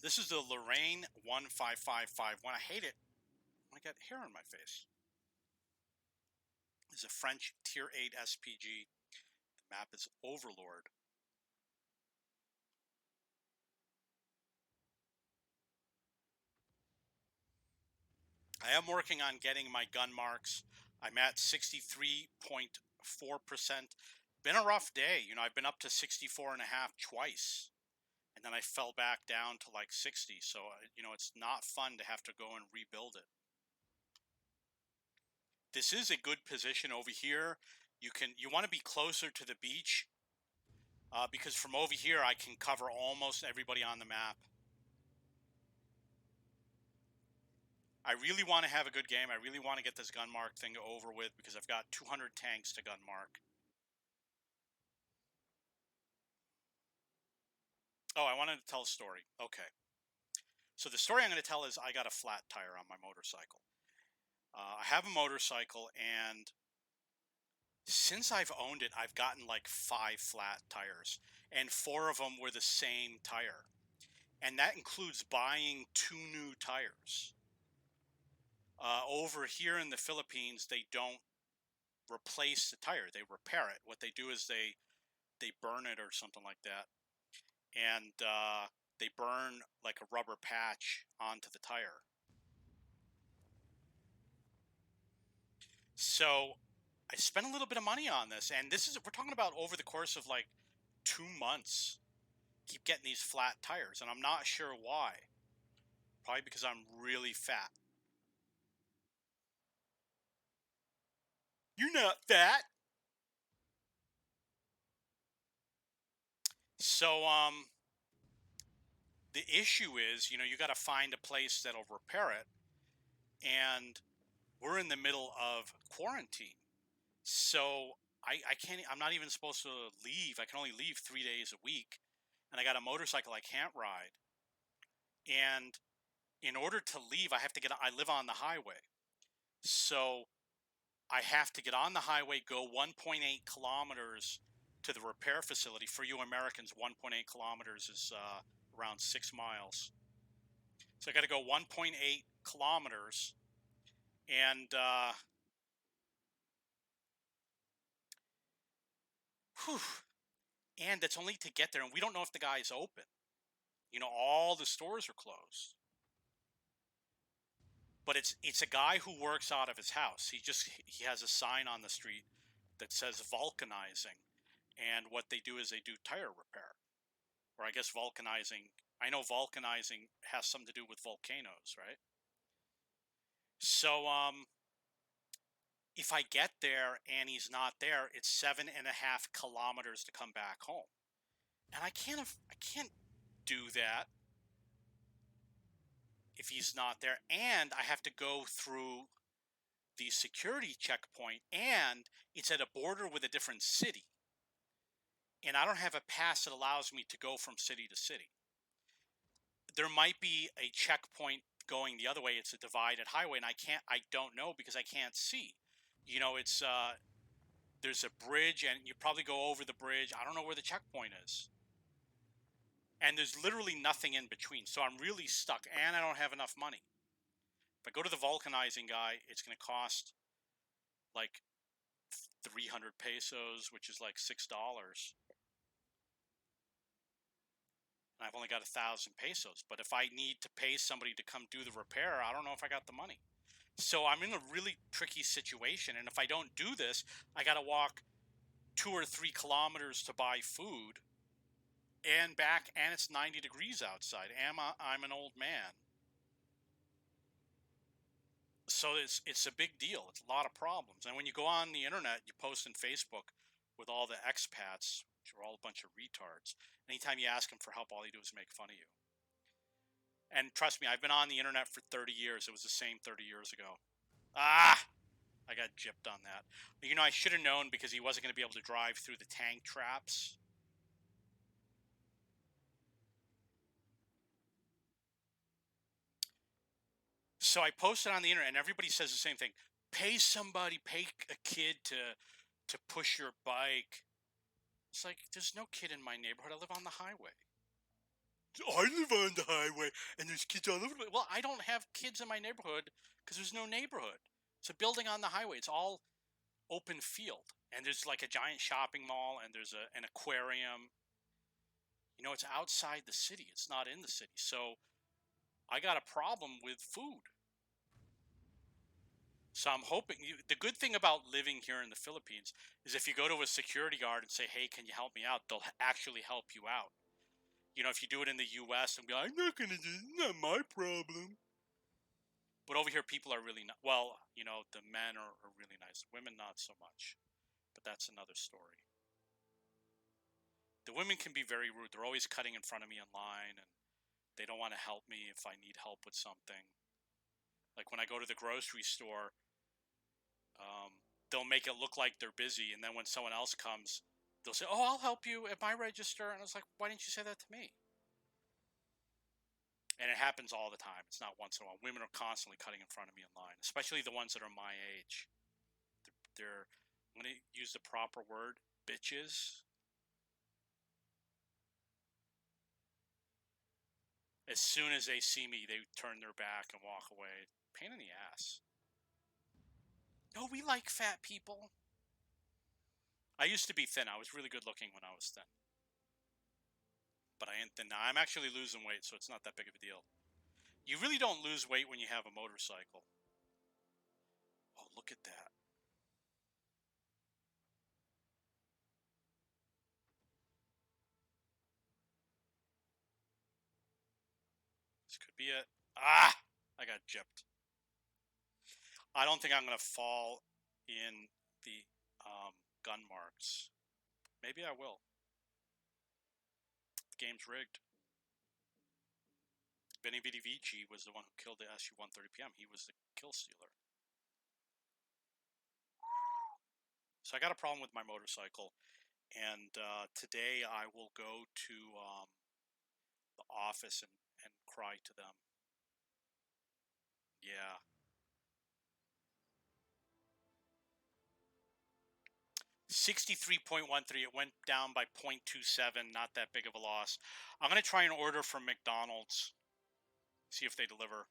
This is the Lorraine 15551. I hate it when I get hair on my face. This is a French Tier 8 SPG. The map is Overlord. I am working on getting my gun marks. I'm at 63.4%. Been a rough day. I've been up to 64.5 twice. And then I fell back down to like 60. So, it's not fun to have to go and rebuild it. This is a good position over here. You want to be closer to the beach because from over here I can cover almost everybody on the map. I really want to have a good game. I really want to get this gun mark thing over with because I've got 200 tanks to gun mark. Oh, I wanted to tell a story. Okay. So the story I'm going to tell is I got a flat tire on my motorcycle. I have a motorcycle, and since I've owned it, I've gotten like 5 flat tires, and 4 of them were the same tire. And that includes buying 2 new tires. Over here in the Philippines, they don't replace the tire; they repair it. What they do is they burn it or something like that, and they burn like a rubber patch onto the tire. So I spent a little bit of money on this, and we're talking about over the course of like 2 months. Keep getting these flat tires, and I'm not sure why. Probably because I'm really fat. You're not fat. So the issue is, you got to find a place that'll repair it, and we're in the middle of quarantine. So I can't, I'm not even supposed to leave. I can only leave 3 days a week, and I got a motorcycle I can't ride. And in order to leave, I live on the highway. So I have to get on the highway, go 1.8 kilometers to the repair facility. For you Americans, 1.8 kilometers is around 6 miles. So I got to go 1.8 kilometers, and whew, and that's only to get there, and we don't know if the guy's open. All the stores are closed. But it's a guy who works out of his house. He has a sign on the street that says vulcanizing, and what they do is they do tire repair, or I guess vulcanizing. I know vulcanizing has something to do with volcanoes, right? So if I get there and he's not there, it's 7.5 kilometers to come back home, and I can't do that if he's not there, and I have to go through the security checkpoint, and it's at a border with a different city, and I don't have a pass that allows me to go from city to city. There might be a checkpoint going the other way. It's a divided highway, and I don't know because I can't see. It's there's a bridge, and you probably go over the bridge. I don't know where the checkpoint is, and there's literally nothing in between. So I'm really stuck, and I don't have enough money. If I go to the vulcanizing guy, it's going to cost like 300 pesos, which is like $6. And I've only got 1,000 pesos. But if I need to pay somebody to come do the repair, I don't know if I got the money. So I'm in a really tricky situation. And if I don't do this, I got to walk 2 or 3 kilometers to buy food and back. And it's 90 degrees outside. I'm an old man. So it's a big deal. It's a lot of problems. And when you go on the internet, you post in Facebook with all the expats, which are all a bunch of retards. Anytime you ask them for help, all they do is make fun of you. And trust me, I've been on the internet for 30 years. It was the same 30 years ago. Ah, I got gypped on that. I should have known because he wasn't going to be able to drive through the tank traps. So I posted on the internet, and everybody says the same thing. Pay a kid to push your bike. It's like, there's no kid in my neighborhood. I live on the highway. I live on the highway and there's kids all over the place. Well, I don't have kids in my neighborhood because there's no neighborhood. It's a building on the highway. It's all open field. And there's like a giant shopping mall and there's an aquarium. You know, it's outside the city. It's not in the city. So I got a problem with food. So I'm hoping the good thing about living here in the Philippines is if you go to a security guard and say, "Hey, can you help me out?" They'll actually help you out. You know, if you do it in the U.S. and be like, "I'm not gonna do, it's not my problem." But over here, people are really not. Well, you know, the men are really nice. Women, not so much. But that's another story. The women can be very rude. They're always cutting in front of me in line, and they don't want to help me if I need help with something. Like when I go to the grocery store, they'll make it look like they're busy, and then when someone else comes, they'll say, "Oh, I'll help you at my register," and I was like, "Why didn't you say that to me?" And it happens all the time. It's not once in a while. Women are constantly cutting in front of me in line, especially the ones that are my age. They're I'm going to use the proper word, bitches. As soon as they see me, they turn their back and walk away. Pain in the ass. No, we like fat people. I used to be thin. I was really good looking when I was thin. But I ain't thin now. I'm actually losing weight, so it's not that big of a deal. You really don't lose weight when you have a motorcycle. Oh, look at that. This could be it. Ah! I got gypped. I don't think I'm going to fall in the gun marks. Maybe I will. The game's rigged. Benny Vidi Vici was the one who killed the SU-130 PM. He was the kill stealer. So I got a problem with my motorcycle, and today I will go to the office and cry to them. Yeah. 63.13. It went down by 0.27. Not that big of a loss. I'm going to try and order from McDonald's. See if they deliver.